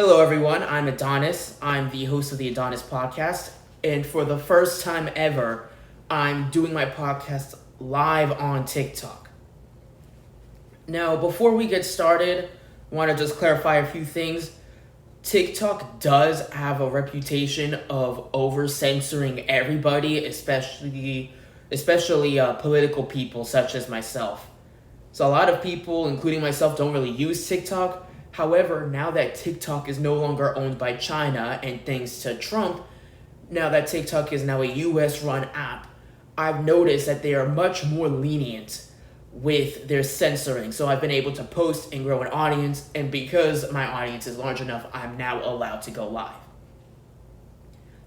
Hello, everyone. I'm Adonis. I'm the host of the Adonis podcast. And for the first time ever, I'm doing my podcast live on TikTok. Now, before we get started, I want to just clarify a few things. TikTok does have a reputation of over censoring everybody, especially political people such as myself. So a lot of people, including myself, don't really use TikTok. However, now that TikTok is no longer owned by China and thanks to Trump, now that TikTok is now a US run app, I've noticed that they are much more lenient with their censoring. So I've been able to post and grow an audience, and because my audience is large enough, I'm now allowed to go live.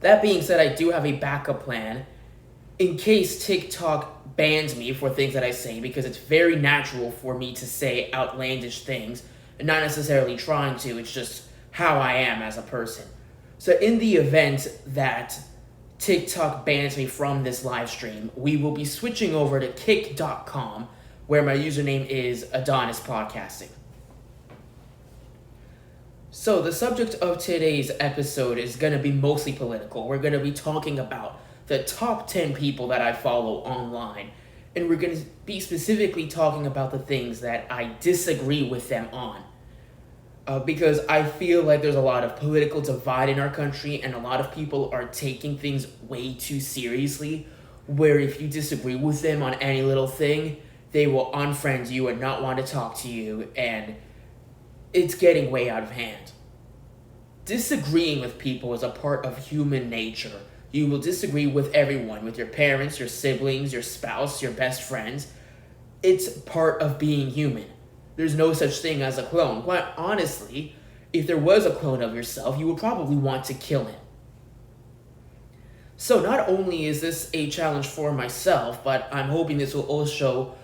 That being said, I do have a backup plan in case TikTok bans me for things that I say, because it's very natural for me to say outlandish things, and not necessarily trying to, it's just how I am as a person. So in the event that TikTok bans me from this live stream, we will be switching over to kick.com, where my username is Adonis Podcasting. So the subject of today's episode is going to be mostly political. We're going to be talking about the top 10 people that I follow online. And we're going to be specifically talking about the things that I disagree with them on. Because I feel like there's a lot of political divide in our country, and a lot of people are taking things way too seriously, where if you disagree with them on any little thing, they will unfriend you and not want to talk to you, and it's getting way out of hand. Disagreeing with people is a part of human nature. You will disagree with everyone, with your parents, your siblings, your spouse, your best friends. It's part of being human. There's no such thing as a clone. Quite honestly, if there was a clone of yourself, you would probably want to kill him. So not only is this a challenge for myself, but I'm hoping this will also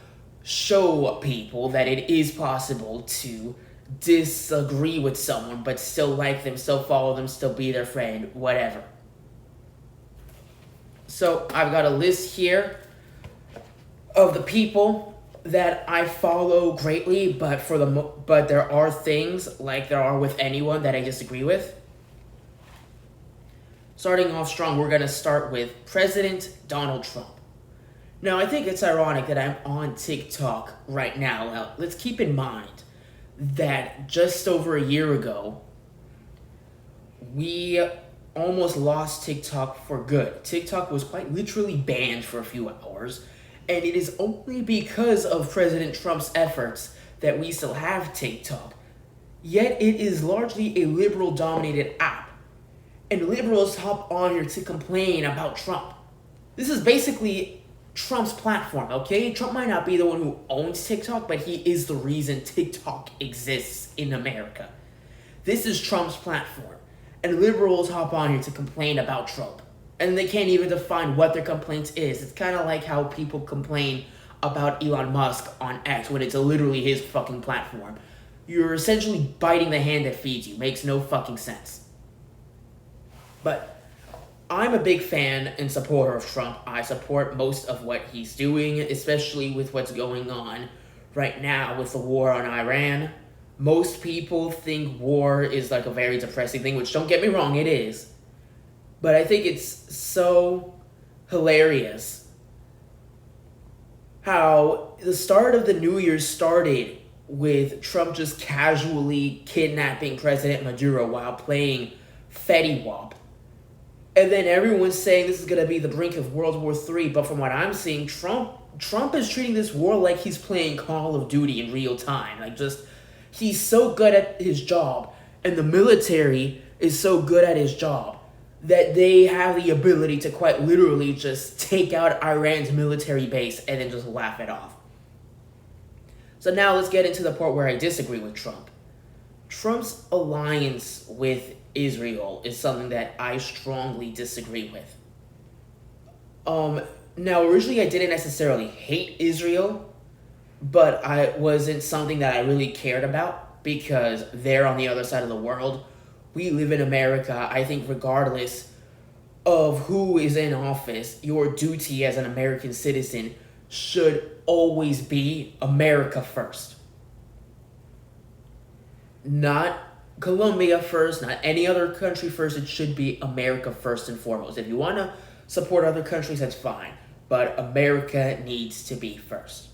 show people that it is possible to disagree with someone, but still like them, still follow them, still be their friend, whatever. So I've got a list here of the people that I follow greatly, but there are things, like there are with anyone, that I disagree with. Starting off strong, we're going to start with President Donald Trump. Now, I think it's ironic that I'm on TikTok right now. Now, let's keep in mind that just over a year ago, we almost lost TikTok for good. TikTok was quite literally banned for a few hours, and it is only because of President Trump's efforts that we still have TikTok. Yet it is largely a liberal-dominated app, and liberals hop on here to complain about Trump. This is basically Trump's platform, okay? Trump might not be the one who owns TikTok, but he is the reason TikTok exists in America. This is Trump's platform, and liberals hop on here to complain about Trump. And they can't even define what their complaint is. It's kind of like how people complain about Elon Musk on X when it's literally his fucking platform. You're essentially biting the hand that feeds you. Makes no fucking sense. But I'm a big fan and supporter of Trump. I support most of what he's doing, especially with what's going on right now with the war on Iran. Most people think war is like a very depressing thing, which, don't get me wrong, it is. But I think it's so hilarious how the start of the New Year started with Trump just casually kidnapping President Maduro while playing Fetty Wap. And then everyone's saying this is going to be the brink of World War III. But from what I'm seeing, Trump is treating this war like he's playing Call of Duty in real time. He's so good at his job, and the military is so good at his job, that they have the ability to quite literally just take out Iran's military base and then just laugh it off. So now let's get into the part where I disagree with Trump. Trump's alliance with Israel is something that I strongly disagree with. Now, originally I didn't necessarily hate Israel, but it wasn't something that I really cared about, because they're on the other side of the world. We live in America. I think regardless of who is in office, your duty as an American citizen should always be America first. Not Colombia first, not any other country first. It should be America first and foremost. If you want to support other countries, that's fine. But America needs to be first.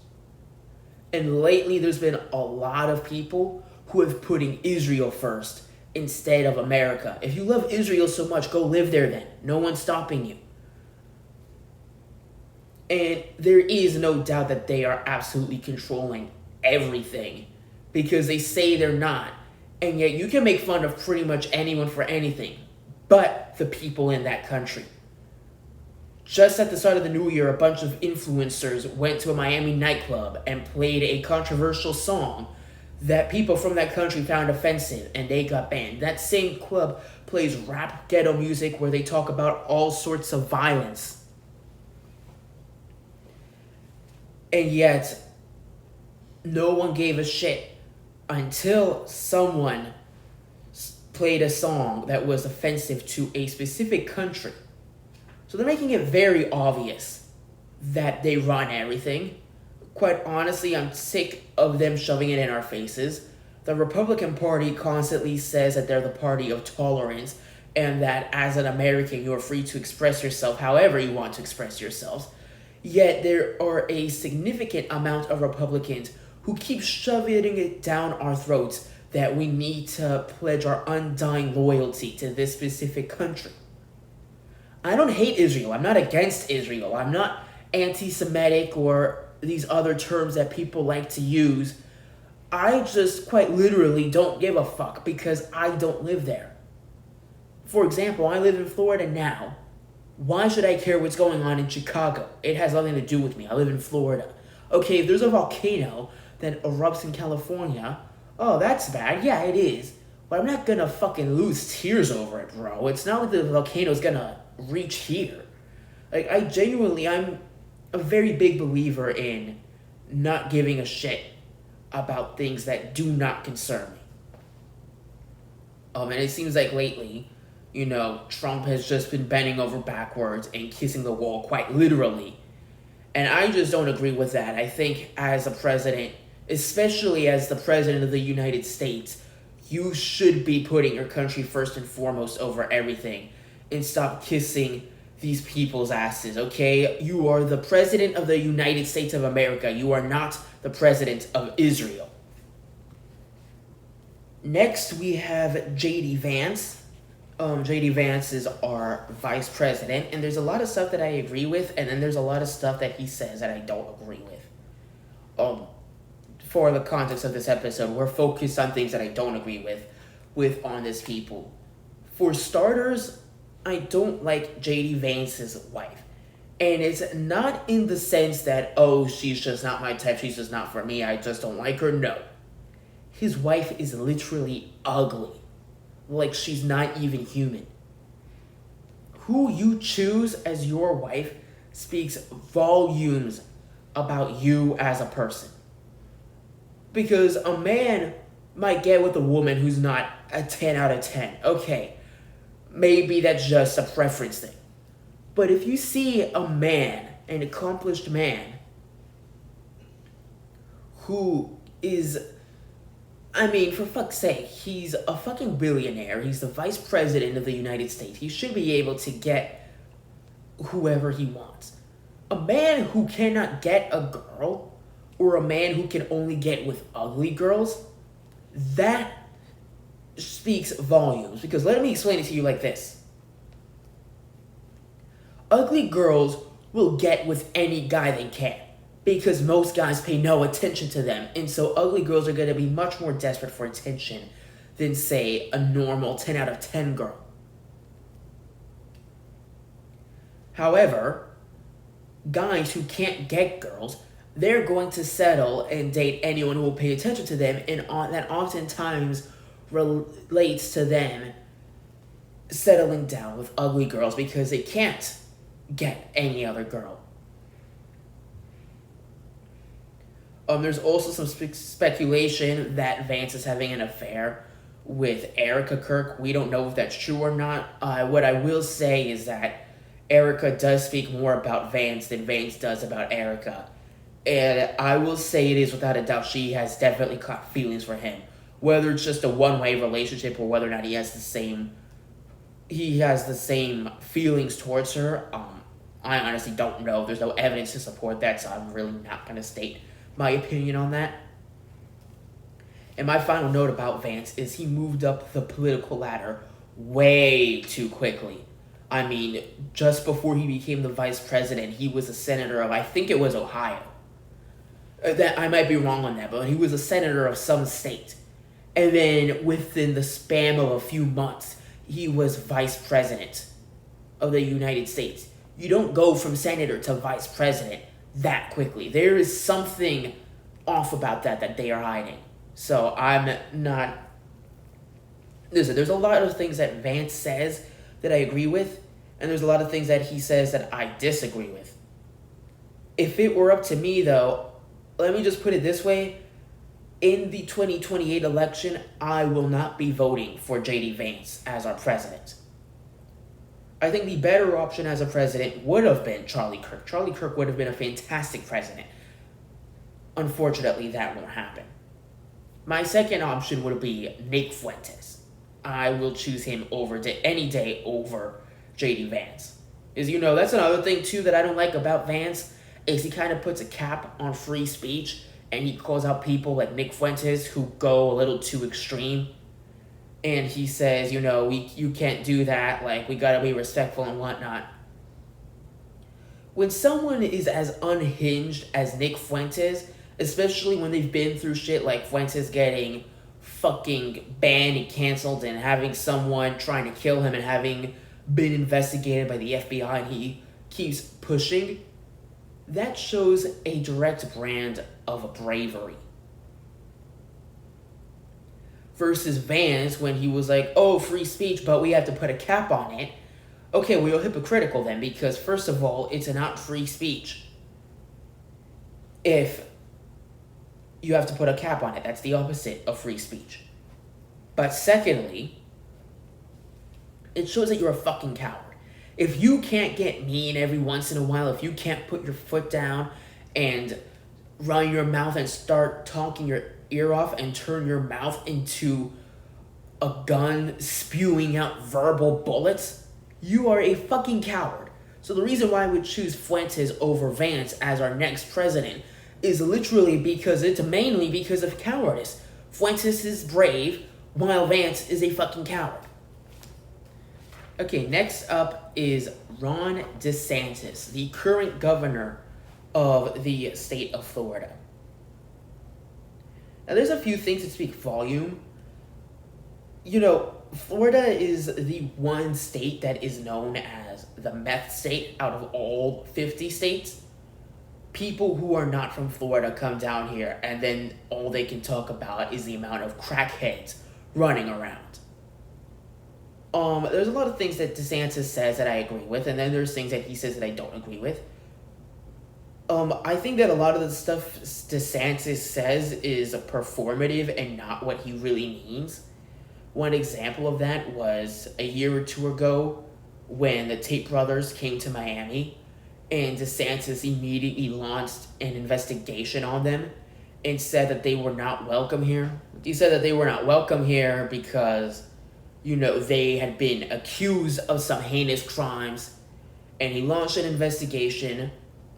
And lately, there's been a lot of people who have putting Israel first instead of America. If you love Israel so much, go live there then. No one's stopping you. And there is no doubt that they are absolutely controlling everything because they say they're not. And yet you can make fun of pretty much anyone for anything but the people in that country. Just at the start of the new year, a bunch of influencers went to a Miami nightclub and played a controversial song that people from that country found offensive, and they got banned. That same club plays rap ghetto music where they talk about all sorts of violence. And yet, no one gave a shit until someone played a song that was offensive to a specific country. So they're making it very obvious that they run everything. Quite honestly, I'm sick of them shoving it in our faces. The Republican Party constantly says that they're the party of tolerance and that as an American, you're free to express yourself however you want to express yourselves. Yet there are a significant amount of Republicans who keep shoving it down our throats that we need to pledge our undying loyalty to this specific country. I don't hate Israel. I'm not against Israel. I'm not anti-Semitic or these other terms that people like to use. I just quite literally don't give a fuck because I don't live there. For example, I live in Florida now. Why should I care what's going on in Chicago? It has nothing to do with me. I live in Florida. Okay, if there's a volcano that erupts in California, oh, that's bad. Yeah, it is. But I'm not gonna fucking lose tears over it, bro. It's not like the volcano's gonna reach here. Like, I'm a very big believer in not giving a shit about things that do not concern me. And it seems like lately, Trump has just been bending over backwards and kissing the wall quite literally. And I just don't agree with that. I think as a president, especially as the president of the United States, you should be putting your country first and foremost over everything and stop kissing these people's asses, okay? You are the president of the United States of America. You are not the president of Israel. Next, we have J.D. Vance. J.D. Vance is our vice president, and there's a lot of stuff that I agree with, and then there's a lot of stuff that he says that I don't agree with. For the context of this episode, we're focused on things that I don't agree with honest people. For starters, I don't like J.D. Vance's wife. And it's not in the sense that, oh, she's just not my type, she's just not for me, I just don't like her. No. His wife is literally ugly. Like she's not even human. Who you choose as your wife speaks volumes about you as a person. Because a man might get with a woman who's not a 10 out of 10. Okay, maybe that's just a preference thing. But if you see a man, an accomplished man, who is, for fuck's sake, he's a fucking billionaire. He's the vice president of the United States. He should be able to get whoever he wants. A man who cannot get a girl, or a man who can only get with ugly girls, that speaks volumes. Because let me explain it to you like this. Ugly girls will get with any guy they can. Because most guys pay no attention to them. And so ugly girls are going to be much more desperate for attention than, say, a normal 10 out of 10 girl. However, guys who can't get girls, they're going to settle and date anyone who will pay attention to them, and that oftentimes relates to them settling down with ugly girls because they can't get any other girl. There's also some speculation that Vance is having an affair with Erica Kirk. We don't know if that's true or not. What I will say is that Erica does speak more about Vance than Vance does about Erica. And I will say it is without a doubt she has definitely caught feelings for him Whether it's just a one-way relationship or whether or not he has the same feelings towards her, I honestly don't know. There's no evidence to support that, so I'm really not going to state my opinion on that. And my final note about Vance is he moved up the political ladder way too quickly. I mean, just before he became the vice president, he was a senator of, I think it was Ohio. That I might be wrong on that, but he was a senator of some state. And then within the span of a few months, he was vice president of the United States. You don't go from senator to vice president that quickly. There is something off about that they are hiding. So I'm not... Listen, there's a lot of things that Vance says that I agree with, and there's a lot of things that he says that I disagree with. If it were up to me, though, let me just put it this way. In the 2028 election, I will not be voting for J.D. Vance as our president. I think the better option as a president would have been Charlie Kirk. Charlie Kirk would have been a fantastic president. Unfortunately, that won't happen. My second option would be Nick Fuentes. I will choose him any day over J.D. Vance. As you know, that's another thing, too, that I don't like about Vance, is he kind of puts a cap on free speech, and he calls out people like Nick Fuentes who go a little too extreme. And he says, you can't do that, like, we gotta be respectful and whatnot. When someone is as unhinged as Nick Fuentes, especially when they've been through shit like Fuentes getting fucking banned and canceled and having someone trying to kill him and having been investigated by the FBI and he keeps pushing, that shows a direct brand of bravery. Versus Vance, when he was like, oh, free speech, but we have to put a cap on it. Okay, well, you're hypocritical then, because first of all, it's not free speech. If you have to put a cap on it, that's the opposite of free speech. But secondly, it shows that you're a fucking coward. If you can't get mean every once in a while, if you can't put your foot down and run your mouth and start talking your ear off and turn your mouth into a gun spewing out verbal bullets, you are a fucking coward. So the reason why I would choose Fuentes over Vance as our next president is literally it's mainly because of cowardice. Fuentes is brave, while Vance is a fucking coward. Okay, next up is Ron DeSantis, the current governor of the state of Florida. Now, there's a few things that speak volume. Florida is the one state that is known as the meth state out of all 50 states. People who are not from Florida come down here, and then all they can talk about is the amount of crackheads running around. There's a lot of things that DeSantis says that I agree with, and then there's things that he says that I don't agree with. I think that a lot of the stuff DeSantis says is performative and not what he really means. One example of that was a year or two ago when the Tate brothers came to Miami, and DeSantis immediately launched an investigation on them and said that they were not welcome here. He said that they were not welcome here because, they had been accused of some heinous crimes, and he launched an investigation.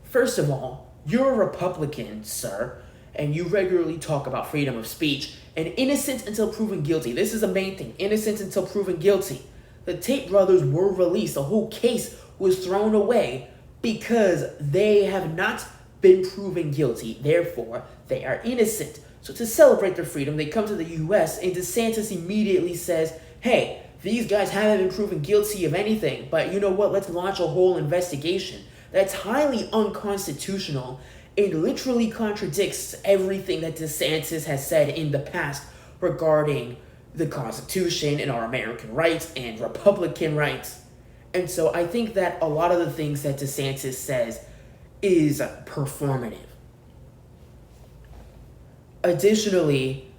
First of all, you're a Republican, sir, and you regularly talk about freedom of speech and innocent until proven guilty. This is the main thing, innocent until proven guilty. The Tate brothers were released. The whole case was thrown away because they have not been proven guilty. Therefore, they are innocent. So to celebrate their freedom, they come to the U.S., and DeSantis immediately says, hey, these guys haven't been proven guilty of anything, but you know what? Let's launch a whole investigation. That's highly unconstitutional and literally contradicts everything that DeSantis has said in the past regarding the Constitution and our American rights and Republican rights. And so I think that a lot of the things that DeSantis says is performative. Additionally,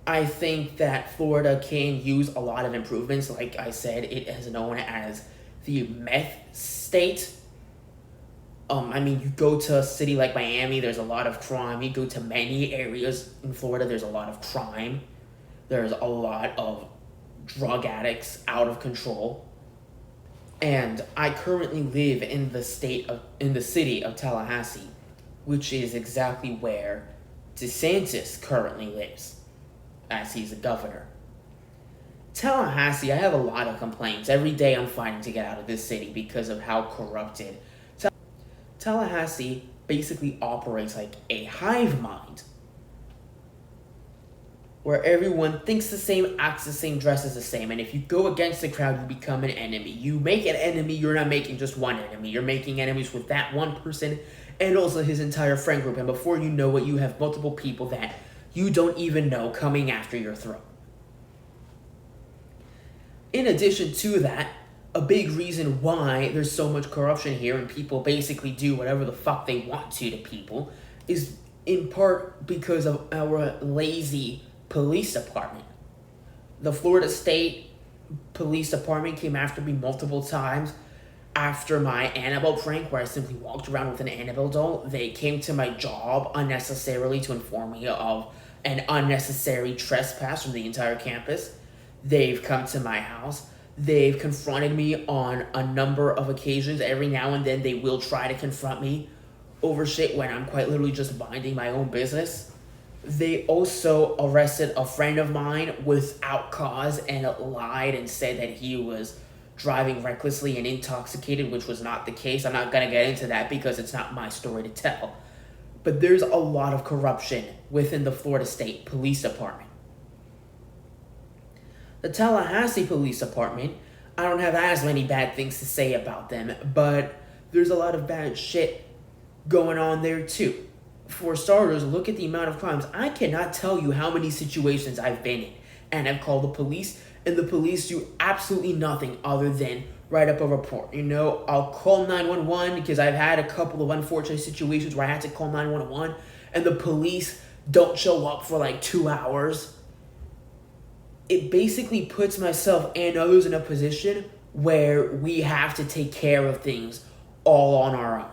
I think that Florida can use a lot of improvements. Like I said, it is known as the meth state. You go to a city like Miami, there's a lot of crime. You go to many areas in Florida, there's a lot of crime. There's a lot of drug addicts out of control. And I currently live in the city of Tallahassee, which is exactly where DeSantis currently lives, as he's a governor. Tallahassee, I have a lot of complaints. Every day I'm fighting to get out of this city because of how corrupted. Tallahassee basically operates like a hive mind, where everyone thinks the same, acts the same, dresses the same, and if you go against the crowd, you become an enemy. You make an enemy, you're not making just one enemy. You're making enemies with that one person and also his entire friend group, and before you know it, you have multiple people that you don't even know coming after your throat. In addition to that, a big reason why there's so much corruption here and people basically do whatever the fuck they want to people is in part because of our lazy police department. The Florida State Police Department came after me multiple times after my Annabelle prank, where I simply walked around with an Annabelle doll. They came to my job unnecessarily to inform me of an unnecessary trespass from the entire campus. They've come to my house. They've confronted me on a number of occasions. Every now and then they will try to confront me over shit when I'm quite literally just minding my own business. They also arrested a friend of mine without cause and lied and said that he was driving recklessly and intoxicated, which was not the case. I'm not going to get into that because it's not my story to tell. But there's a lot of corruption within the Florida State Police Department. The Tallahassee Police Department, I don't have as many bad things to say about them, but there's a lot of bad shit going on there too. For starters, look at the amount of crimes. I cannot tell you how many situations I've been in and I've called the police, and the police do absolutely nothing other than write up a report. I'll call 911 because I've had a couple of unfortunate situations where I had to call 911 and the police don't show up for like 2 hours. It basically puts myself and others in a position where we have to take care of things all on our own.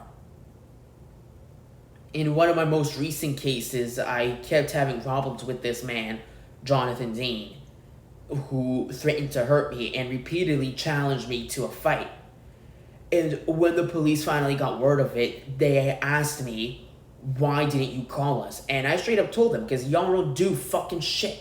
In one of my most recent cases, I kept having problems with this man, Jonathan Dean, who threatened to hurt me and repeatedly challenged me to a fight. And when the police finally got word of it, they asked me, why didn't you call us? And I straight up told them, because y'all don't do fucking shit.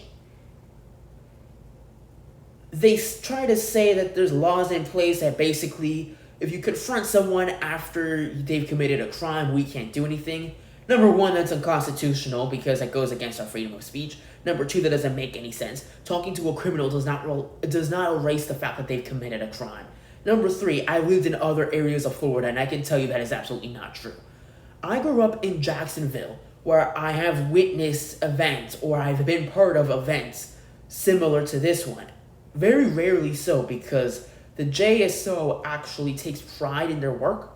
They try to say that there's laws in place that basically, if you confront someone after they've committed a crime, we can't do anything. Number one, that's unconstitutional because that goes against our freedom of speech. Number two, that doesn't make any sense. Talking to a criminal does not erase the fact that they've committed a crime. Number three, I lived in other areas of Florida, and I can tell you that is absolutely not true. I grew up in Jacksonville, where I have witnessed events, or I've been part of events similar to this one. Very rarely so, because the JSO actually takes pride in their work.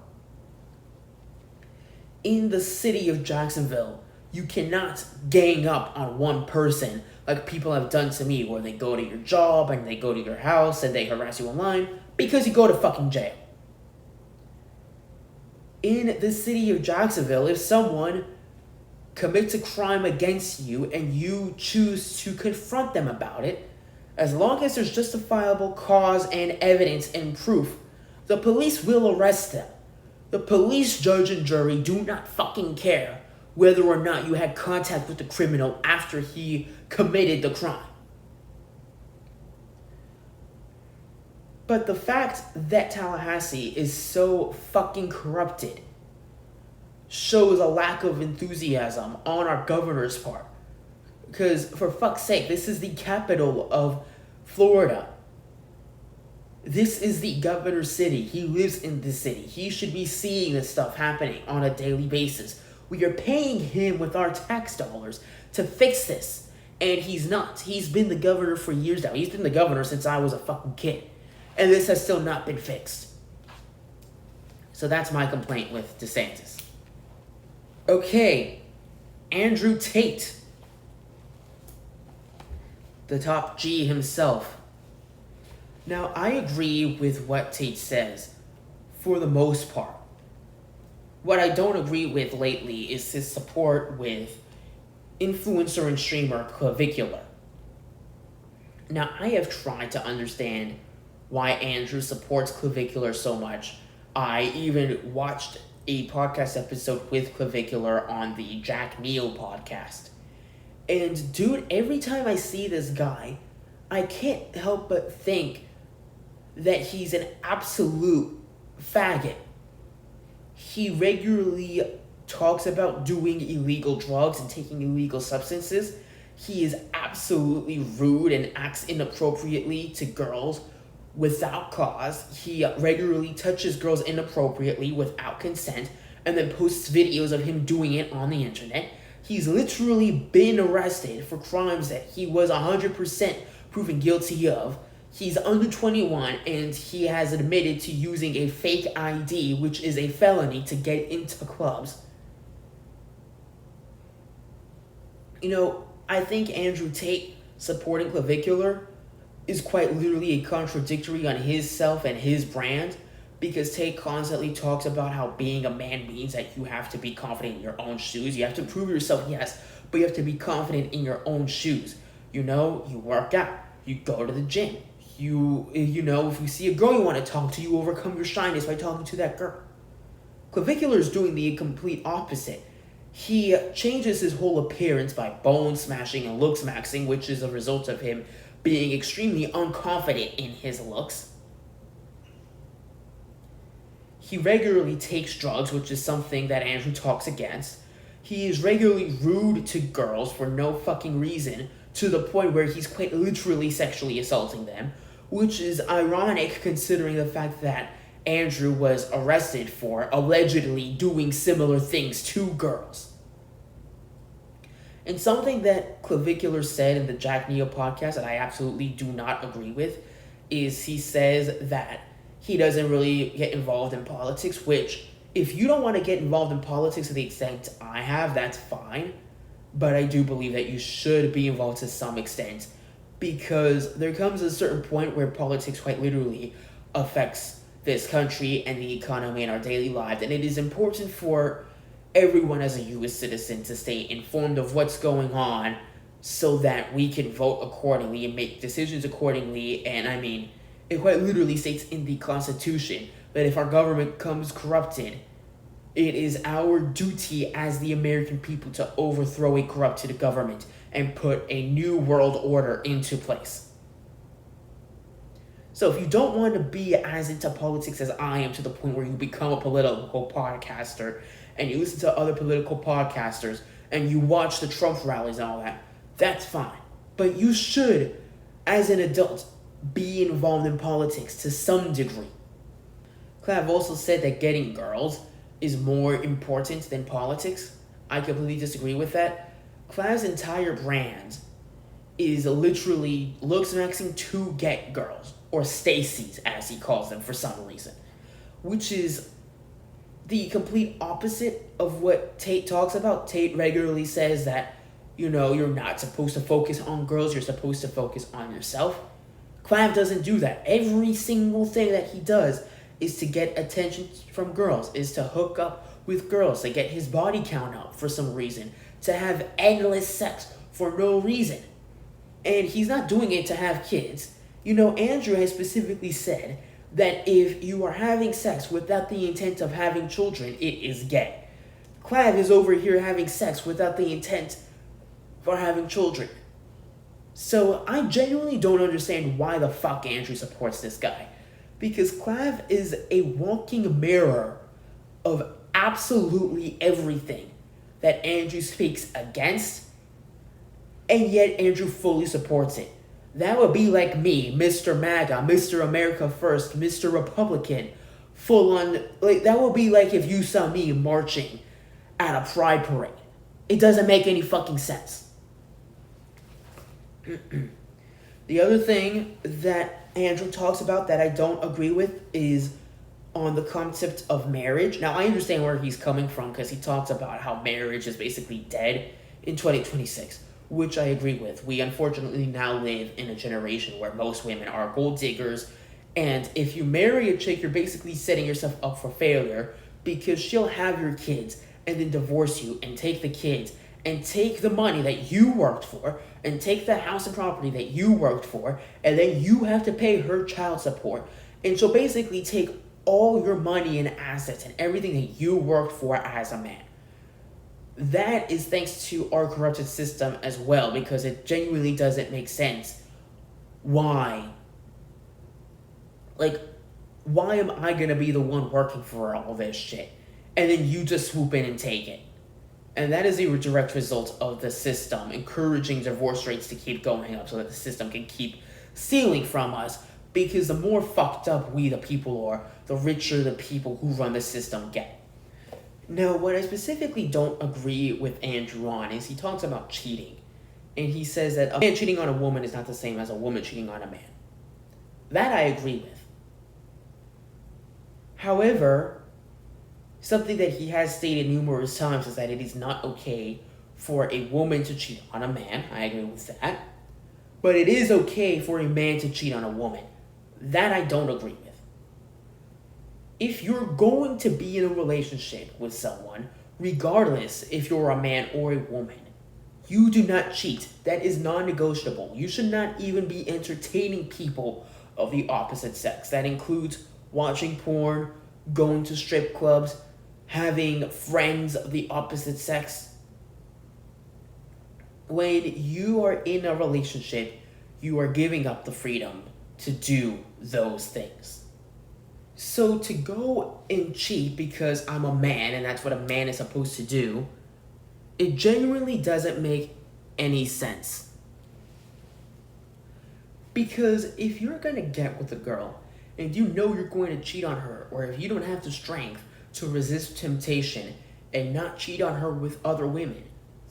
In the city of Jacksonville, you cannot gang up on one person like people have done to me, where they go to your job and they go to your house and they harass you online because you go to fucking jail. In the city of Jacksonville, if someone commits a crime against you and you choose to confront them about it, as long as there's justifiable cause and evidence and proof, the police will arrest them. The police, judge, and jury do not fucking care whether or not you had contact with the criminal after he committed the crime. But the fact that Tallahassee is so fucking corrupted shows a lack of enthusiasm on our governor's part. Because, for fuck's sake, this is the capital of Florida. This is the governor's city. He lives in this city. He should be seeing this stuff happening on a daily basis. We are paying him with our tax dollars to fix this. And he's not. He's been the governor for years now. He's been the governor since I was a fucking kid. And this has still not been fixed. So that's my complaint with DeSantis. Okay, Andrew Tate, the top G himself. Now, I agree with what Tate says for the most part. What I don't agree with lately is his support with influencer and streamer Clavicular. Now, I have tried to understand why Andrew supports Clavicular so much. I even watched a podcast episode with Clavicular on the Jack Neal podcast. And dude, every time I see this guy, I can't help but think that he's an absolute faggot. He regularly talks about doing illegal drugs and taking illegal substances. He is absolutely rude and acts inappropriately to girls without cause. He regularly touches girls inappropriately without consent and then posts videos of him doing it on the internet. He's literally been arrested for crimes that he was 100% proven guilty of. He's under 21 and he has admitted to using a fake ID, which is a felony, to get into clubs. You know, I think Andrew Tate supporting Clavicular is quite literally a contradictory on his self and his brand, because Tate constantly talks about how being a man means that you have to be confident in your own shoes. You have to prove yourself, yes, but you have to be confident in your own shoes. You know, you work out, you go to the gym. You know, if you see a girl you want to talk to, you overcome your shyness by talking to that girl. Clavicular is doing the complete opposite. He changes his whole appearance by bone smashing and looks maxing, which is a result of him being extremely unconfident in his looks. He regularly takes drugs, which is something that Andrew talks against. He is regularly rude to girls for no fucking reason, to the point where he's quite literally sexually assaulting them, which is ironic considering the fact that Andrew was arrested for allegedly doing similar things to girls. And something that Clavicular said in the Jack Neal podcast that I absolutely do not agree with is he says that he doesn't really get involved in politics, which, if you don't want to get involved in politics to the extent I have, that's fine. But I do believe that you should be involved to some extent, because there comes a certain point where politics quite literally affects this country and the economy and our daily lives, and it is important for everyone as a U.S. citizen to stay informed of what's going on so that we can vote accordingly and make decisions accordingly. And I mean, it quite literally states in the Constitution that if our government becomes corrupted, it is our duty as the American people to overthrow a corrupted government and put a new world order into place. So if you don't want to be as into politics as I am, to the point where you become a political podcaster and you listen to other political podcasters and you watch the Trump rallies and all that, that's fine. But you should, as an adult, be involved in politics to some degree. Clav also said that getting girls is more important than politics. I completely disagree with that. Clav's entire brand is literally looks maxing to get girls, or Stacy's as he calls them for some reason, which is the complete opposite of what Tate talks about. Tate regularly says that, you know, you're not supposed to focus on girls, you're supposed to focus on yourself. Clav doesn't do that. Every single thing that he does is to get attention from girls, is to hook up with girls, to get his body count up for some reason, to have endless sex for no reason. And he's not doing it to have kids. You know, Andrew has specifically said that if you are having sex without the intent of having children, it is gay. Clav is over here having sex without the intent for having children. So I genuinely don't understand why the fuck Andrew supports this guy. Because Clav is a walking mirror of absolutely everything that Andrew speaks against, and yet Andrew fully supports it. That would be like me, Mr. MAGA, Mr. America First, Mr. Republican, full on, like, that would be like if you saw me marching at a pride parade. It doesn't make any fucking sense. The other thing that Andrew talks about that I don't agree with is on the concept of marriage. Now, I understand where he's coming from, because he talks about how marriage is basically dead in 2026, which I agree with. We unfortunately now live in a generation where most women are gold diggers, and if you marry a chick, you're basically setting yourself up for failure, because she'll have your kids and then divorce you and take the kids and take the money that you worked for and take the house and property that you worked for, and then you have to pay her child support. And so basically take all your money and assets and everything that you worked for as a man. That is thanks to our corrupted system as well, because it genuinely doesn't make sense. Why am I gonna be the one working for all this shit? And then you just swoop in and take it. And that is a direct result of the system encouraging divorce rates to keep going up so that the system can keep stealing from us, because the more fucked up we the people are, the richer the people who run the system get. Now, what I specifically don't agree with Andrew on is he talks about cheating. And he says that a man cheating on a woman is not the same as a woman cheating on a man. That I agree with. However, something that he has stated numerous times is that it is not okay for a woman to cheat on a man. I agree with that. But it is okay for a man to cheat on a woman. That I don't agree with. If you're going to be in a relationship with someone, regardless if you're a man or a woman, you do not cheat. That is non-negotiable. You should not even be entertaining people of the opposite sex. That includes watching porn, going to strip clubs, having friends of the opposite sex. When you are in a relationship, you are giving up the freedom to do those things. So to go and cheat because I'm a man and that's what a man is supposed to do, it genuinely doesn't make any sense. Because if you're going to get with a girl and you know you're going to cheat on her, or if you don't have the strength to resist temptation and not cheat on her with other women,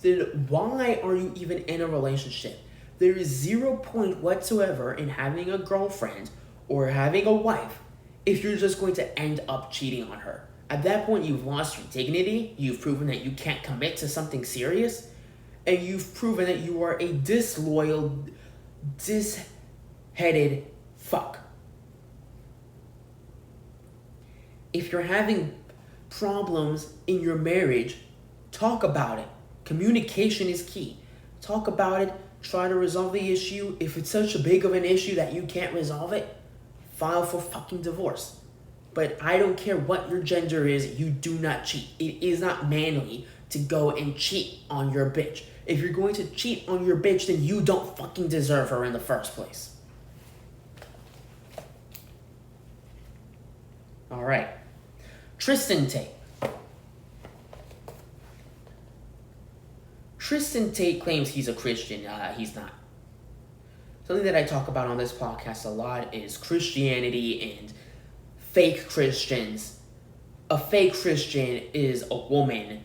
then why are you even in a relationship? There is 0 point whatsoever in having a girlfriend or having a wife if you're just going to end up cheating on her. At that point, you've lost your dignity, you've proven that you can't commit to something serious, and you've proven that you are a disloyal, dis-headed fuck. If you're having problems in your marriage, talk about it. Communication is key. Talk about it, try to resolve the issue. If it's such a big of an issue that you can't resolve it, file for fucking divorce. But I don't care what your gender is, you do not cheat. It is not manly to go and cheat on your bitch. If you're going to cheat on your bitch, then you don't fucking deserve her in the first place. Alright. Tristan Tate. Tristan Tate claims he's a Christian. He's not. Something that I talk about on this podcast a lot is Christianity and fake Christians. A fake Christian is a woman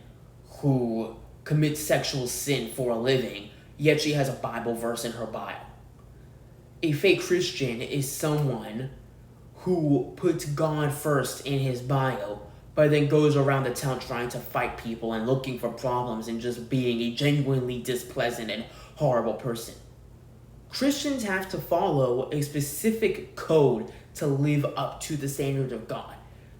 who commits sexual sin for a living, yet she has a Bible verse in her bio. A fake Christian is someone who puts God first in his bio, but then goes around the town trying to fight people and looking for problems and just being a genuinely displeasant and horrible person. Christians have to follow a specific code to live up to the standard of God.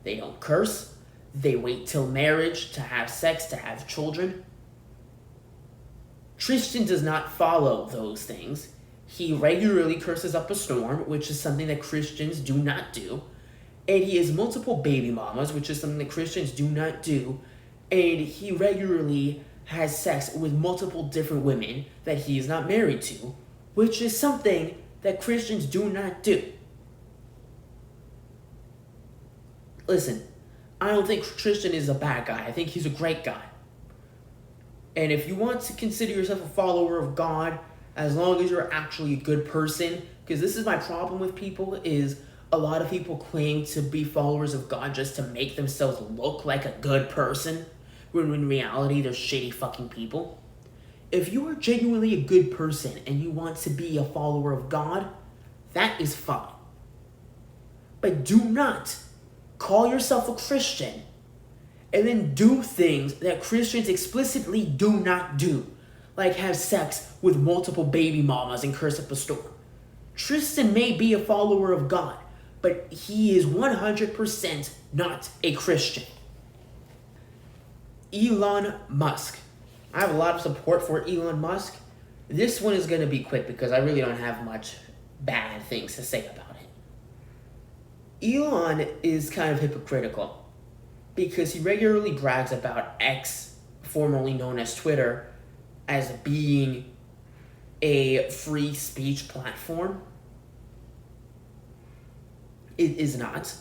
They don't curse. They wait till marriage to have sex, to have children. Tristan does not follow those things. He regularly curses up a storm, which is something that Christians do not do. And he has multiple baby mamas, which is something that Christians do not do. And he regularly has sex with multiple different women that he is not married to, which is something that Christians do not do. Listen, I don't think Tristan is a bad guy. I think he's a great guy. And if you want to consider yourself a follower of God, as long as you're actually a good person, because this is my problem with people, is a lot of people claim to be followers of God just to make themselves look like a good person, when in reality they're shitty fucking people. If you are genuinely a good person and you want to be a follower of God, that is fine. But do not call yourself a Christian and then do things that Christians explicitly do not do, like have sex with multiple baby mamas and curse up a storm. Tristan may be a follower of God, but he is 100% not a Christian. Elon Musk. I have a lot of support for Elon Musk. This one is going to be quick because I really don't have much bad things to say about it. Elon is kind of hypocritical because he regularly brags about X, formerly known as Twitter, as being a free speech platform. It is not.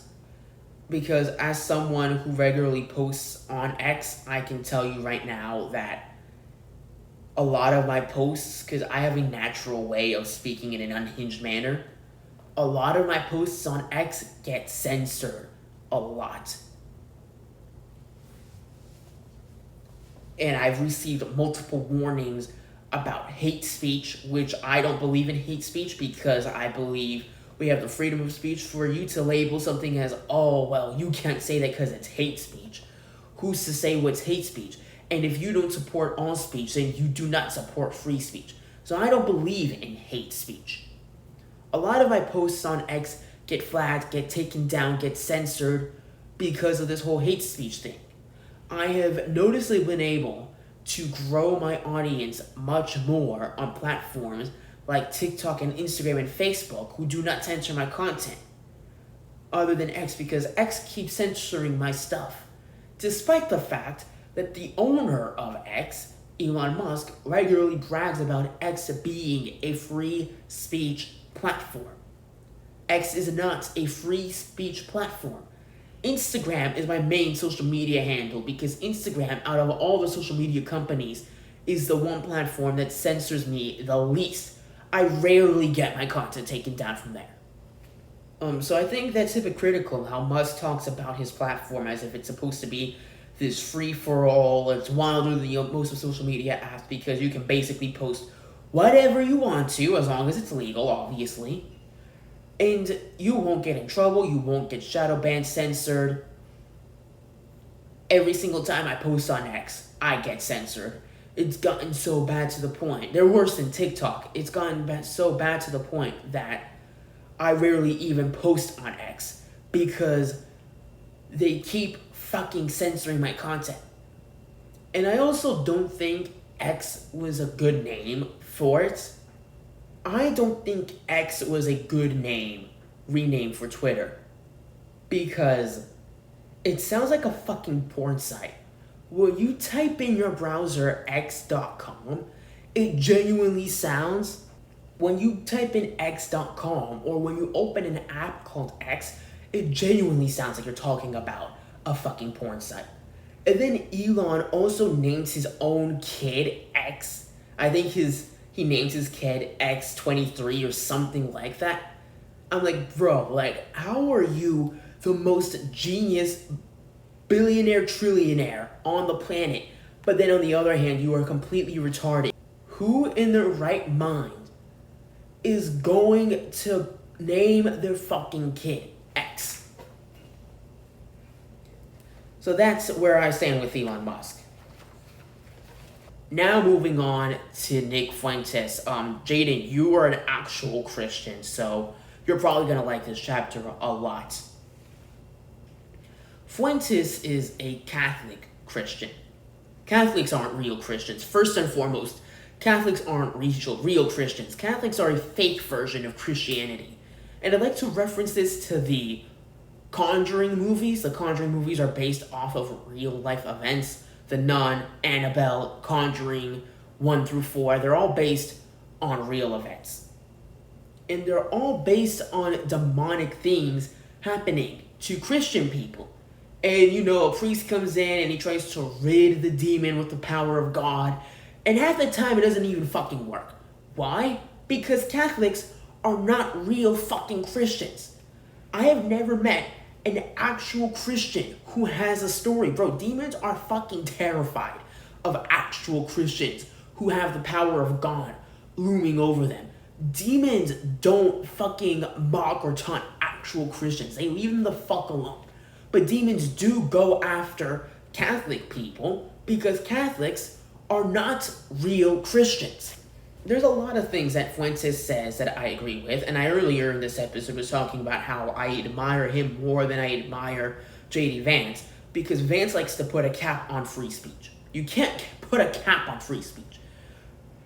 Because as someone who regularly posts on X, I can tell you right now that a lot of my posts, because I have a natural way of speaking in an unhinged manner, a lot of my posts on X get censored a lot. And I've received multiple warnings about hate speech, which I don't believe in hate speech because I believe we have the freedom of speech. For you to label something as, oh, well, you can't say that because it's hate speech. Who's to say what's hate speech? And if you don't support all speech, then you do not support free speech. So I don't believe in hate speech. A lot of my posts on X get flagged, get taken down, get censored because of this whole hate speech thing. I have noticeably been able to grow my audience much more on platforms like TikTok and Instagram and Facebook, who do not censor my content, other than X, because X keeps censoring my stuff, despite the fact that the owner of X, Elon Musk, regularly brags about X being a free speech platform. X is not a free speech platform. Instagram is my main social media handle because Instagram, out of all the social media companies, is the one platform that censors me the least. I rarely get my content taken down from there. So I think that's hypocritical how Musk talks about his platform as if it's supposed to be this free-for-all, it's wilder than most of social media apps because you can basically post whatever you want to, as long as it's legal, obviously. And you won't get in trouble, you won't get shadow banned, censored. Every single time I post on X, I get censored. It's gotten so bad to the point, they're worse than TikTok, it's gotten so bad to the point that I rarely even post on X because they keep fucking censoring my content. And I also don't think X was a good name for it. I don't think X was a good rename for Twitter, because it sounds like a fucking porn site. When you type in your browser x.com, it genuinely sounds, when you type in x.com or when you open an app called X, it genuinely sounds like you're talking about a fucking porn site. And then Elon also names his own kid X. I think he names his kid X23 or something like that. I'm like, bro, like, how are you the most genius billionaire trillionaire on the planet, but then on the other hand, you are completely retarded? Who in their right mind is going to name their fucking kid X? So that's where I stand with Elon Musk. Now moving on to Nick Fuentes. Jaden, you are an actual Christian, so you're probably going to like this chapter a lot. Fuentes is a Catholic Christian. Catholics aren't real Christians. First and foremost, Catholics aren't real Christians. Catholics are a fake version of Christianity. And I'd like to reference this to the Conjuring movies. The Conjuring movies are based off of real life events. The Nun, Annabelle, Conjuring 1 through 4, they're all based on real events. And they're all based on demonic things happening to Christian people. And a priest comes in and he tries to rid the demon with the power of God. And half the time it doesn't even fucking work. Why? Because Catholics are not real fucking Christians. I have never met an actual Christian who has a story. Bro, demons are fucking terrified of actual Christians who have the power of God looming over them. Demons don't fucking mock or taunt actual Christians. They leave them the fuck alone. But demons do go after Catholic people because Catholics are not real Christians. There's a lot of things that Fuentes says that I agree with, and I earlier in this episode was talking about how I admire him more than I admire J.D. Vance, because Vance likes to put a cap on free speech. You can't put a cap on free speech.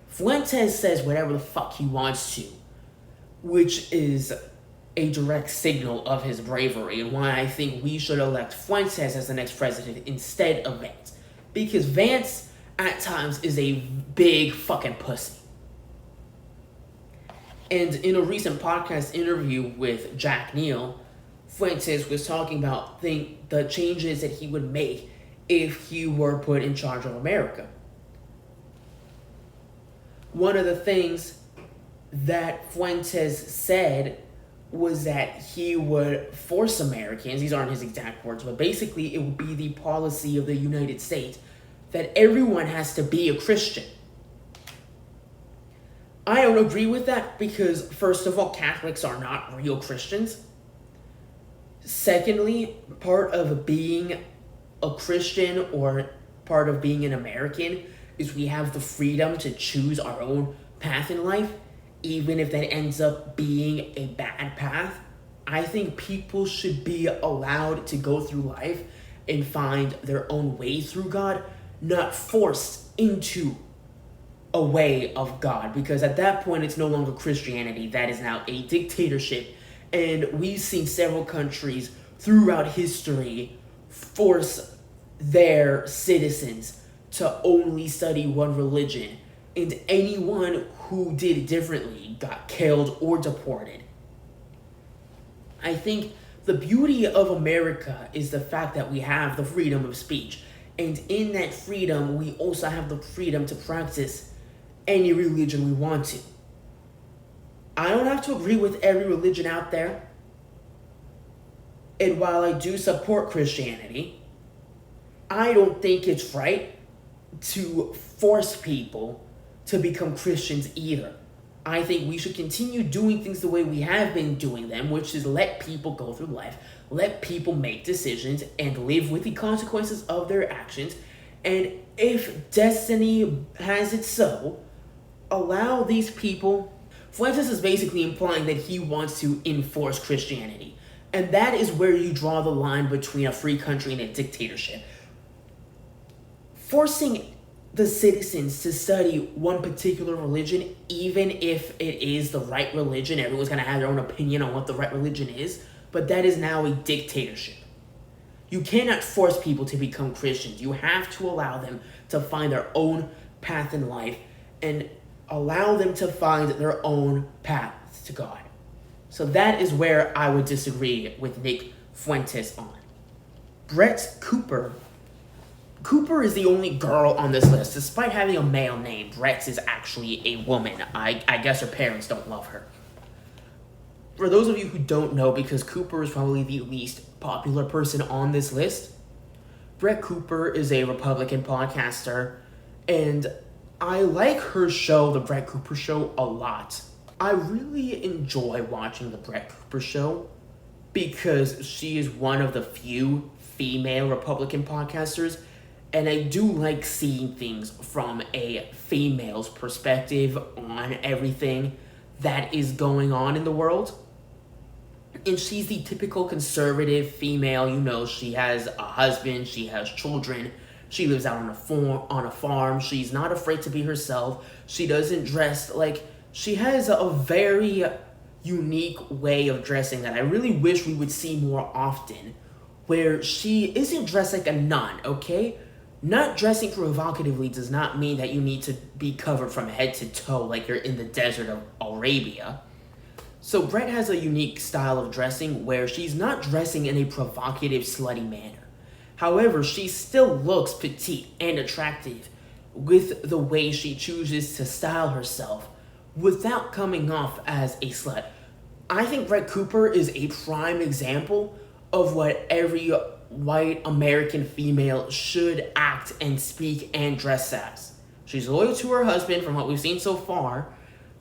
Fuentes says whatever the fuck he wants to, which is a direct signal of his bravery and why I think we should elect Fuentes as the next president instead of Vance. Because Vance, at times, is a big fucking pussy. And in a recent podcast interview with Jack Neal, Fuentes was talking about the changes that he would make if he were put in charge of America. One of the things that Fuentes said was that he would force Americans, these aren't his exact words, but basically it would be the policy of the United States that everyone has to be a Christian. I don't agree with that because, first of all, Catholics are not real Christians. Secondly, part of being a Christian or part of being an American is we have the freedom to choose our own path in life, even if that ends up being a bad path. I think people should be allowed to go through life and find their own way through God, not forced into a way of God, because at that point it's no longer Christianity, that is now a dictatorship. And we've seen several countries throughout history force their citizens to only study one religion, and anyone who did differently got killed or deported. I think the beauty of America is the fact that we have the freedom of speech, and in that freedom we also have the freedom to practice any religion we want to. I don't have to agree with every religion out there, and while I do support Christianity, I don't think it's right to force people to become Christians either. I think we should continue doing things the way we have been doing them, which is let people go through life, let people make decisions, and live with the consequences of their actions. And if destiny has it so, allow these people. Fuentes is basically implying that he wants to enforce Christianity. And that is where you draw the line between a free country and a dictatorship. Forcing the citizens to study one particular religion, even if it is the right religion, everyone's going to have their own opinion on what the right religion is, but that is now a dictatorship. You cannot force people to become Christians. You have to allow them to find their own path in life and allow them to find their own path to God. So that is where I would disagree with Nick Fuentes on. Brett Cooper. Cooper is the only girl on this list. Despite having a male name, Brett is actually a woman. I guess her parents don't love her. For those of you who don't know, because Cooper is probably the least popular person on this list, Brett Cooper is a Republican podcaster, and I like her show, The Brett Cooper Show, a lot. I really enjoy watching The Brett Cooper Show because she is one of the few female Republican podcasters, and I do like seeing things from a female's perspective on everything that is going on in the world. And she's the typical conservative female, you know, she has a husband, she has children, she lives out on a farm, she's not afraid to be herself, she doesn't dress like, she has a very unique way of dressing that I really wish we would see more often, where she isn't dressed like a nun, okay? Not dressing provocatively does not mean that you need to be covered from head to toe like you're in the desert of Arabia. So Brett has a unique style of dressing where she's not dressing in a provocative, slutty manner. However, she still looks petite and attractive with the way she chooses to style herself without coming off as a slut. I think Brett Cooper is a prime example of what every white American female should act and speak and dress as. She's loyal to her husband from what we've seen so far.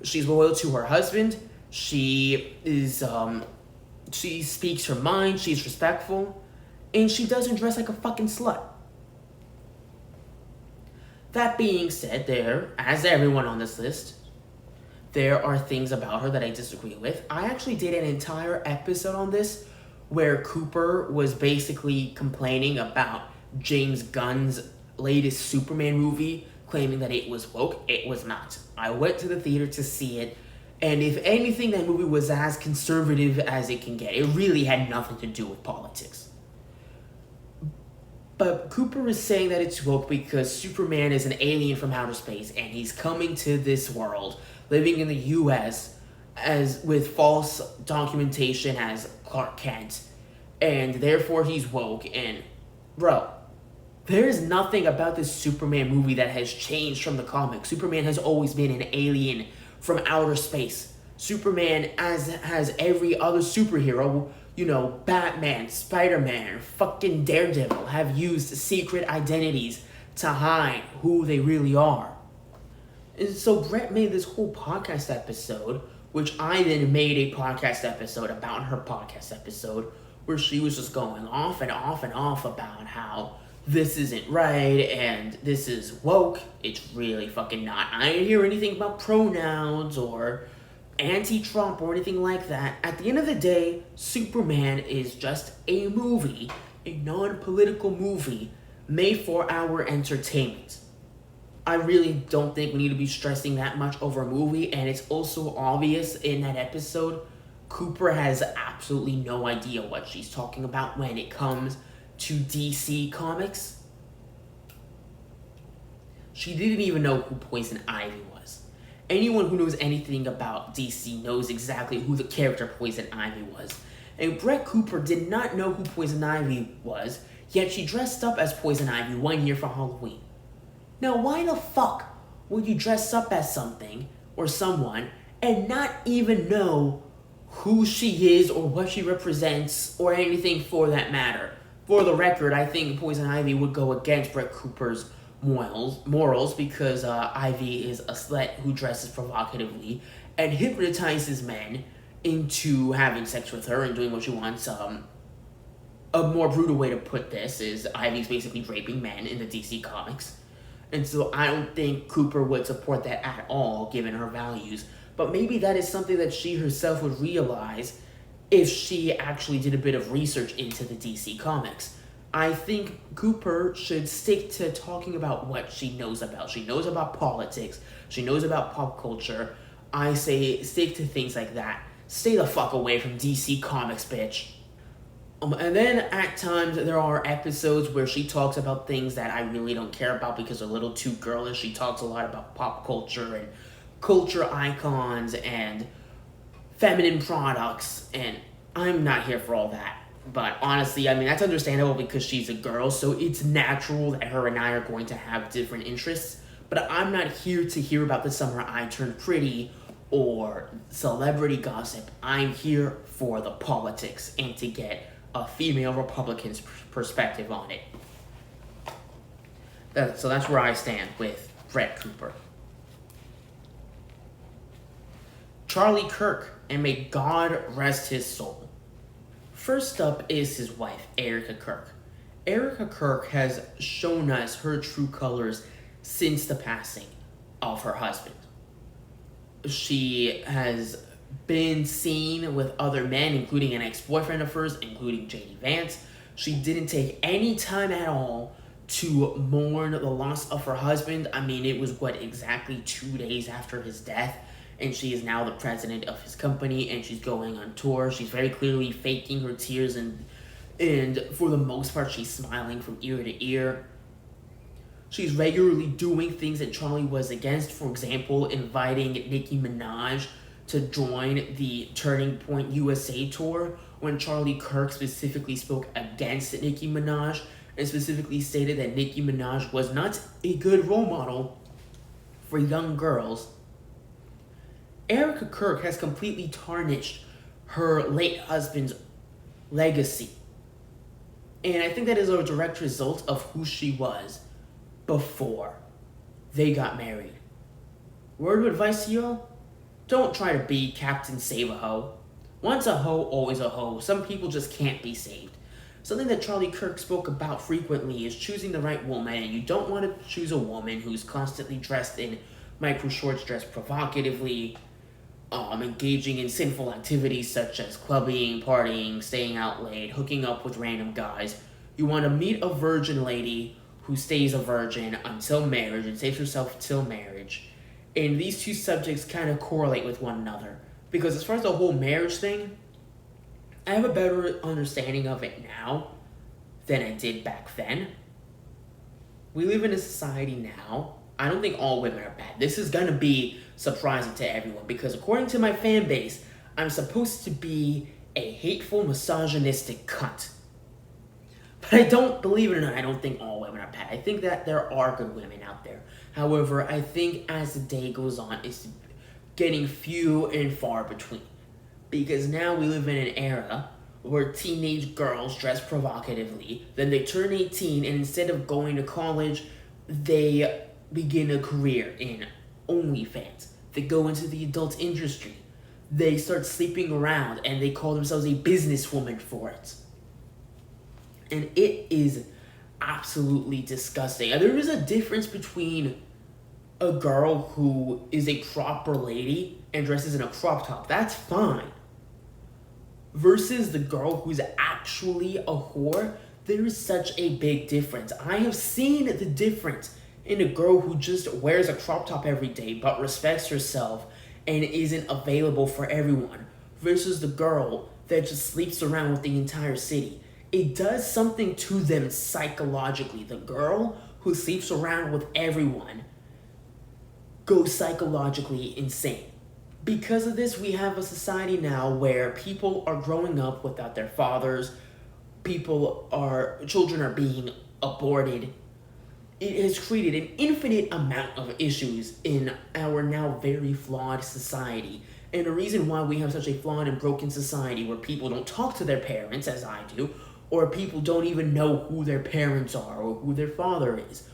She's loyal to her husband. She speaks her mind. She's respectful. And she doesn't dress like a fucking slut. That being said, as everyone on this list, there are things about her that I disagree with. I actually did an entire episode on this where Cooper was basically complaining about James Gunn's latest Superman movie claiming that it was woke. It was not. I went to the theater to see it, and if anything, that movie was as conservative as it can get. It really had nothing to do with politics. But Cooper is saying that it's woke because Superman is an alien from outer space, and he's coming to this world, living in the U.S. as with false documentation as Clark Kent, and therefore he's woke. And bro, there's nothing about this Superman movie that has changed from the comics. Superman has always been an alien from outer space. Superman, as has every other superhero, Batman, Spider-Man, fucking Daredevil, have used secret identities to hide who they really are. And so Brett made this whole podcast episode, which I then made a podcast episode about her podcast episode, where she was just going off and off and off about how this isn't right and this is woke. It's really fucking not. I didn't hear anything about pronouns or anti-Trump or anything like that. At the end of the day, Superman is just a movie, a non-political movie made for our entertainment. I really don't think we need to be stressing that much over a movie, and it's also obvious in that episode, Cooper has absolutely no idea what she's talking about when it comes to DC Comics. She didn't even know who Poison Ivy was. Anyone who knows anything about DC knows exactly who the character Poison Ivy was. And Brett Cooper did not know who Poison Ivy was, yet she dressed up as Poison Ivy one year for Halloween. Now, why the fuck would you dress up as something or someone and not even know who she is or what she represents or anything for that matter? For the record, I think Poison Ivy would go against Brett Cooper's morals because Ivy is a slut who dresses provocatively and hypnotizes men into having sex with her and doing what she wants. A more brutal way to put this is Ivy's basically raping men in the DC Comics. And so I don't think Cooper would support that at all, given her values. But maybe that is something that she herself would realize if she actually did a bit of research into the DC Comics. I think Cooper should stick to talking about what she knows about. She knows about politics. She knows about pop culture. I say stick to things like that. Stay the fuck away from DC Comics, bitch. And then at times there are episodes where she talks about things that I really don't care about because they're a little too girlish. She talks a lot about pop culture and culture icons and feminine products, and I'm not here for all that. But honestly, that's understandable because she's a girl, so it's natural that her and I are going to have different interests. But I'm not here to hear about the summer I turned pretty or celebrity gossip. I'm here for the politics and to get a female Republican's perspective on it. So that's where I stand with Brett Cooper. Charlie Kirk, and may God rest his soul. First up is his wife, Erica Kirk. Erica Kirk has shown us her true colors since the passing of her husband. She has been seen with other men, including an ex-boyfriend of hers, including J.D. Vance. She didn't take any time at all to mourn the loss of her husband. It was, exactly 2 days after his death, and she is now the president of his company, and she's going on tour. She's very clearly faking her tears, and for the most part, she's smiling from ear to ear. She's regularly doing things that Charlie was against. For example, inviting Nicki Minaj to join the Turning Point USA tour, when Charlie Kirk specifically spoke against Nicki Minaj and specifically stated that Nicki Minaj was not a good role model for young girls. Erica Kirk has completely tarnished her late husband's legacy. And I think that is a direct result of who she was before they got married. Word of advice to y'all? Don't try to be Captain Save-A-Ho. Once a hoe, always a hoe. Some people just can't be saved. Something that Charlie Kirk spoke about frequently is choosing the right woman, and you don't want to choose a woman who's constantly dressed in micro shorts, dressed provocatively, engaging in sinful activities such as clubbing, partying, staying out late, hooking up with random guys. You want to meet a virgin lady who stays a virgin until marriage and saves herself till marriage. And these two subjects kind of correlate with one another. Because as far as the whole marriage thing, I have a better understanding of it now than I did back then. We live in a society now. I don't think all women are bad. This is gonna be surprising to everyone because according to my fan base, I'm supposed to be a hateful, misogynistic cunt. But I don't, believe it or not, I don't think all women are bad. I think that there are good women out there. However, I think as the day goes on, it's getting few and far between. Because now we live in an era where teenage girls dress provocatively, then they turn 18, and instead of going to college, they begin a career in OnlyFans. They go into the adult industry. They start sleeping around, and they call themselves a businesswoman for it. And it is absolutely disgusting. And there is a difference between a girl who is a proper lady and dresses in a crop top. That's fine. Versus the girl who's actually a whore, there is such a big difference. I have seen the difference in a girl who just wears a crop top every day but respects herself and isn't available for everyone versus the girl that just sleeps around with the entire city. It does something to them psychologically. The girl who sleeps around with everyone goes psychologically insane. Because of this, we have a society now where people are growing up without their fathers. Children are being aborted. It has created an infinite amount of issues in our now very flawed society. And the reason why we have such a flawed and broken society where people don't talk to their parents, as I do, or people don't even know who their parents are or who their father is.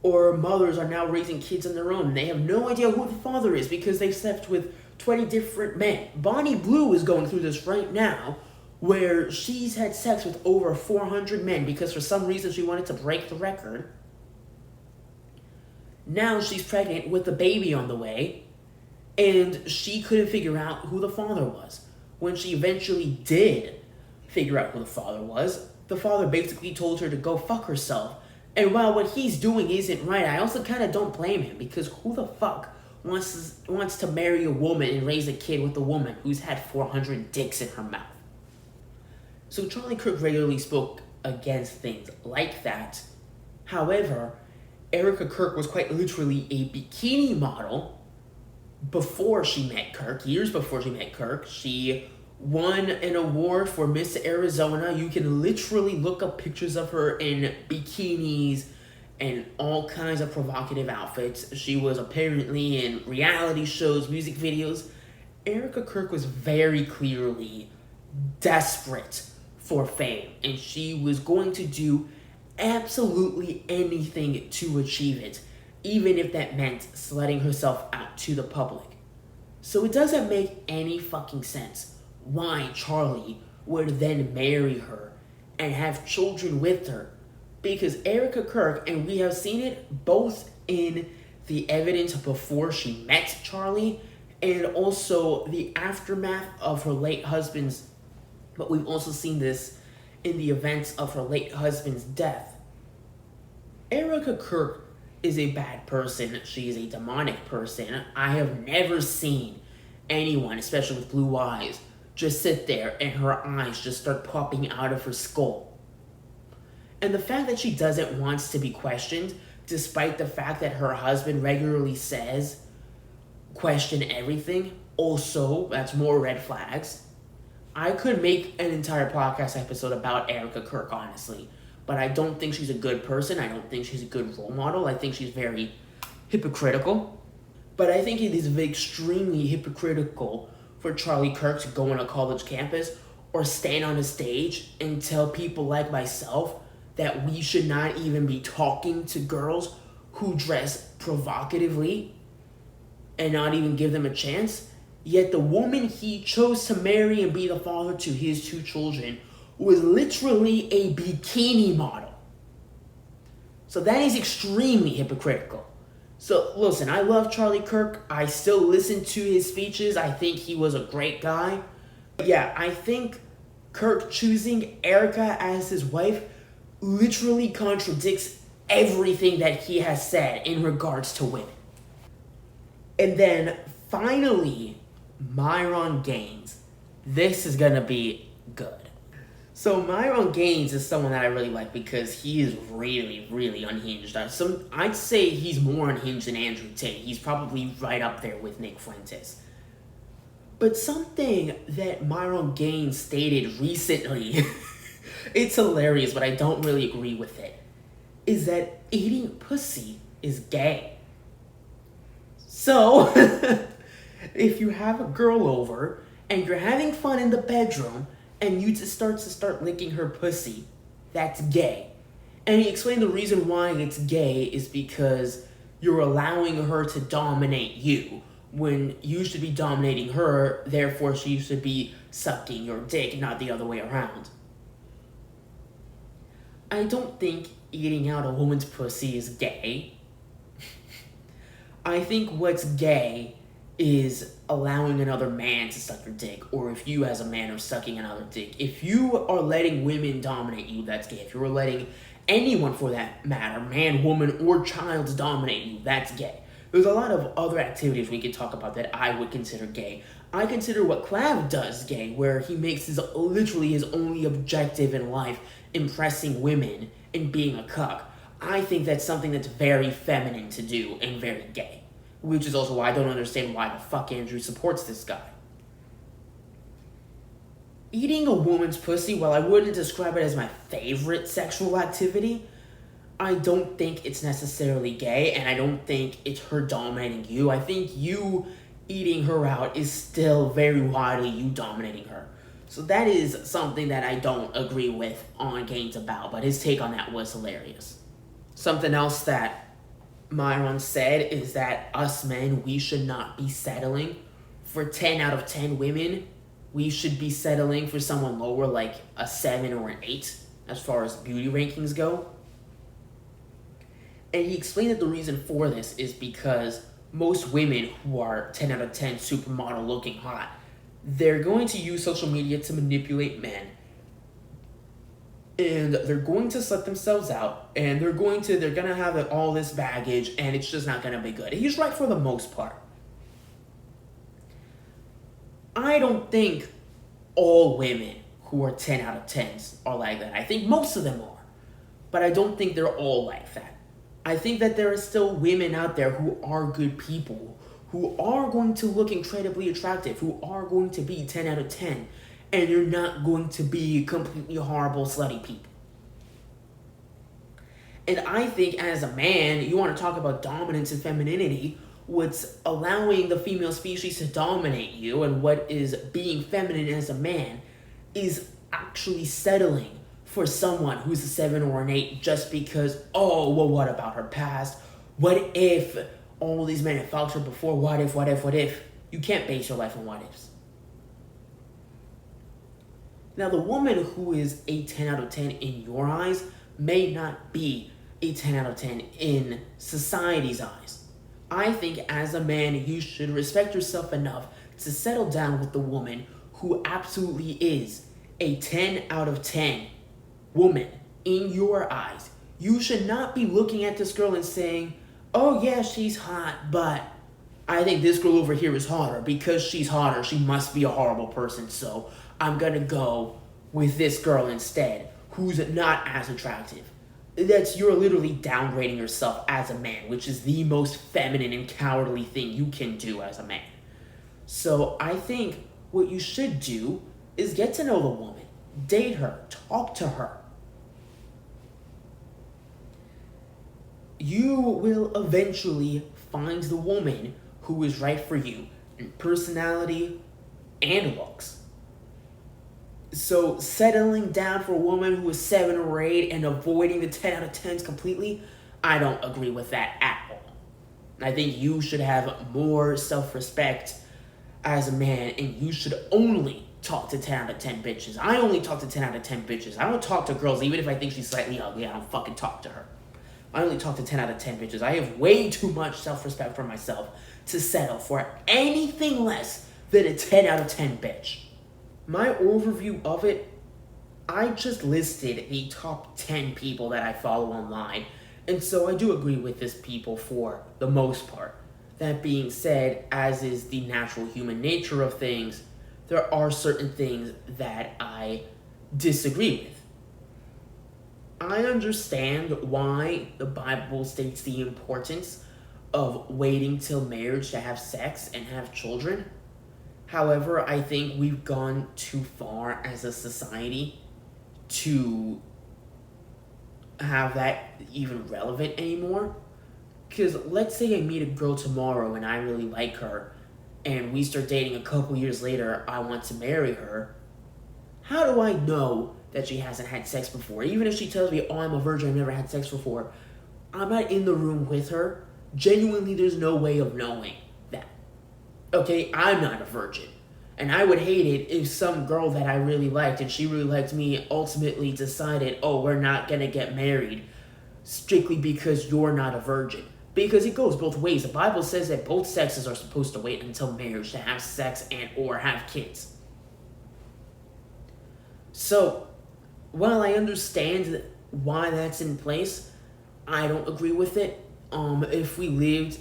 Or mothers are now raising kids on their own. They have no idea who the father is because they slept with 20 different men. Bonnie Blue is going through this right now where she's had sex with over 400 men because for some reason she wanted to break the record. Now she's pregnant with a baby on the way and she couldn't figure out who the father was. When she eventually did figure out who the father was, the father basically told her to go fuck herself. And while what he's doing isn't right, I also kind of don't blame him because who the fuck wants to marry a woman and raise a kid with a woman who's had 400 dicks in her mouth? So Charlie Kirk regularly spoke against things like that. However, Erica Kirk was quite literally a bikini model before she met Kirk. Years before she met Kirk, she won an award for Miss Arizona. You can literally look up pictures of her in bikinis and all kinds of provocative outfits. She was apparently in reality shows, music videos. Erica Kirk was very clearly desperate for fame, and she was going to do absolutely anything to achieve it, even if that meant sledding herself out to the public. So it doesn't make any fucking sense why Charlie would then marry her and have children with her. Because Erica Kirk, and we have seen it both in the evidence before she met Charlie and also the aftermath of her late husband's, but we've also seen this in the events of her late husband's death. Erica Kirk is a bad person. She is a demonic person. I have never seen anyone, especially with blue eyes, just sit there and her eyes just start popping out of her skull. And the fact that she doesn't want to be questioned, despite the fact that her husband regularly says, question everything, also, that's more red flags. I could make an entire podcast episode about Erica Kirk, honestly, but I don't think she's a good person. I don't think she's a good role model. I think she's very hypocritical. But I think it is extremely hypocritical for Charlie Kirk to go on a college campus or stand on a stage and tell people like myself that we should not even be talking to girls who dress provocatively and not even give them a chance. Yet the woman he chose to marry and be the father to his 2 children was literally a bikini model. So that is extremely hypocritical. So listen, I love Charlie Kirk. I still listen to his speeches. I think he was a great guy. But yeah, I think Kirk choosing Erica as his wife literally contradicts everything that he has said in regards to women. And then finally, Myron Gaines. This is gonna be good. So Myron Gaines is someone that I really like because he is really, really unhinged. I'd say he's more unhinged than Andrew Tate. He's probably right up there with Nick Fuentes. But something that Myron Gaines stated recently, it's hilarious, but I don't really agree with it, is that eating pussy is gay. So, if you have a girl over and you're having fun in the bedroom and you just start licking her pussy, that's gay. And he explained the reason why it's gay is because you're allowing her to dominate you when you should be dominating her, therefore she should be sucking your dick, not the other way around. I don't think eating out a woman's pussy is gay. I think what's gay is allowing another man to suck your dick, or if you as a man are sucking another dick. If you are letting women dominate you, that's gay. If you're letting anyone for that matter, man, woman, or child dominate you, that's gay. There's a lot of other activities we could talk about that I would consider gay. I consider what Clav does gay, where he makes literally his only objective in life impressing women and being a cuck. I think that's something that's very feminine to do and very gay. Which is also why I don't understand why the fuck Andrew supports this guy. Eating a woman's pussy, while I wouldn't describe it as my favorite sexual activity, I don't think it's necessarily gay, and I don't think it's her dominating you. I think you eating her out is still very widely you dominating her. So that is something that I don't agree with on Gaines about, but his take on that was hilarious. Something else that Myron said is that us men, we should not be settling for 10 out of 10 women. We should be settling for someone lower, like a 7 or an 8, as far as beauty rankings go. And he explained that the reason for this is because most women who are 10 out of 10 supermodel looking hot, they're going to use social media to manipulate men. And they're going to slut themselves out, and they're gonna have all this baggage, and it's just not gonna be good. He's right for the most part. I don't think all women who are 10 out of 10s are like that. I think most of them are, but I don't think they're all like that. I think that there are still women out there who are good people, who are going to look incredibly attractive, who are going to be 10 out of 10, and you're not going to be completely horrible, slutty people. And I think as a man, you want to talk about dominance and femininity, what's allowing the female species to dominate you and what is being feminine as a man is actually settling for someone who's a 7 or an 8 just because, oh, well, what about her past? What if all these men have fucked her before? What if? You can't base your life on what ifs. Now, the woman who is a 10 out of 10 in your eyes may not be a 10 out of 10 in society's eyes. I think as a man, you should respect yourself enough to settle down with the woman who absolutely is a 10 out of 10 woman in your eyes. You should not be looking at this girl and saying, oh yeah, she's hot, but I think this girl over here is hotter. Because she's hotter, she must be a horrible person, so I'm gonna go with this girl instead, who's not as attractive. You're literally downgrading yourself as a man, which is the most feminine and cowardly thing you can do as a man. So I think what you should do is get to know the woman, date her, talk to her. You will eventually find the woman who is right for you in personality and looks. So settling down for a woman who is 7 or 8 and avoiding the 10 out of 10s completely, I don't agree with that at all. I think you should have more self-respect as a man, and you should only talk to 10 out of 10 bitches. I only talk to 10 out of 10 bitches. I don't talk to girls, even if I think she's slightly ugly, I don't fucking talk to her. I only talk to 10 out of 10 bitches. I have way too much self-respect for myself to settle for anything less than a 10 out of 10 bitch. My overview of it I just listed the top 10 people that I follow online, and so I do agree with this people for the most part. That being said, as is the natural human nature of things, there are certain things that I disagree with. I understand why the Bible states the importance of waiting till marriage to have sex and have children. However, I think we've gone too far as a society to have that even relevant anymore. Because let's say I meet a girl tomorrow and I really like her, and we start dating a couple years later, I want to marry her. How do I know that she hasn't had sex before? Even if she tells me, oh, I'm a virgin, I've never had sex before, I'm not in the room with her. Genuinely, there's no way of knowing that. Okay, I'm not a virgin. And I would hate it if some girl that I really liked and she really liked me ultimately decided, oh, we're not going to get married strictly because you're not a virgin. Because it goes both ways. The Bible says that both sexes are supposed to wait until marriage to have sex and or have kids. So, while I understand why that's in place, I don't agree with it. If we lived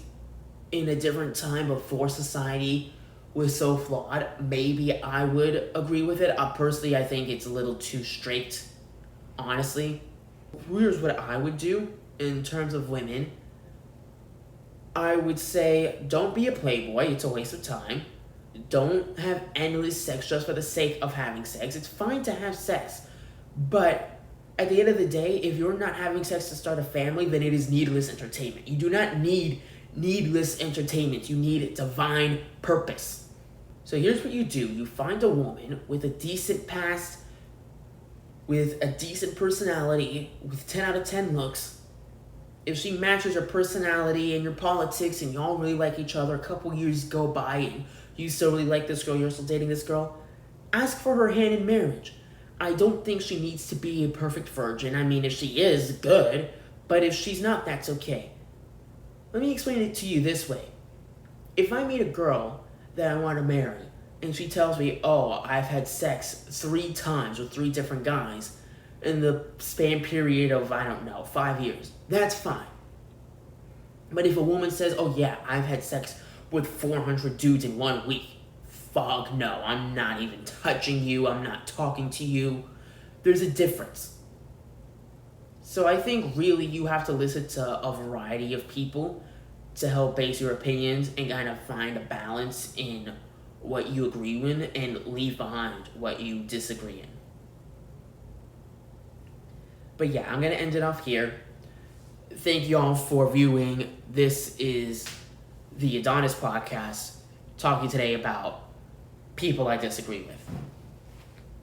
in a different time before society was so flawed, maybe I would agree with it. Personally, I think it's a little too strict, honestly. Here's what I would do in terms of women. I would say, don't be a playboy. It's a waste of time. Don't have endless sex just for the sake of having sex. It's fine to have sex, but at the end of the day, if you're not having sex to start a family, then it is needless entertainment. You do not need needless entertainment. You need divine purpose. So here's what you do. You find a woman with a decent past, with a decent personality, with 10 out of 10 looks. If she matches your personality and your politics and y'all really like each other, a couple years go by and you still really like this girl, you're still dating this girl, ask for her hand in marriage. I don't think she needs to be a perfect virgin. I mean, if she is, good. But if she's not, that's okay. Let me explain it to you this way. If I meet a girl that I want to marry, and she tells me, oh, I've had sex 3 times with 3 different guys in the span period of, 5 years, that's fine. But if a woman says, oh yeah, I've had sex with 400 dudes in 1 week, fuck no, I'm not even touching you, I'm not talking to you. There's a difference. So I think really you have to listen to a variety of people to help base your opinions and kind of find a balance in what you agree with and leave behind what you disagree in. But yeah, I'm going to end it off here. Thank you all for viewing. This is the Adonis podcast, talking today about people I disagree with.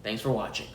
Thanks for watching.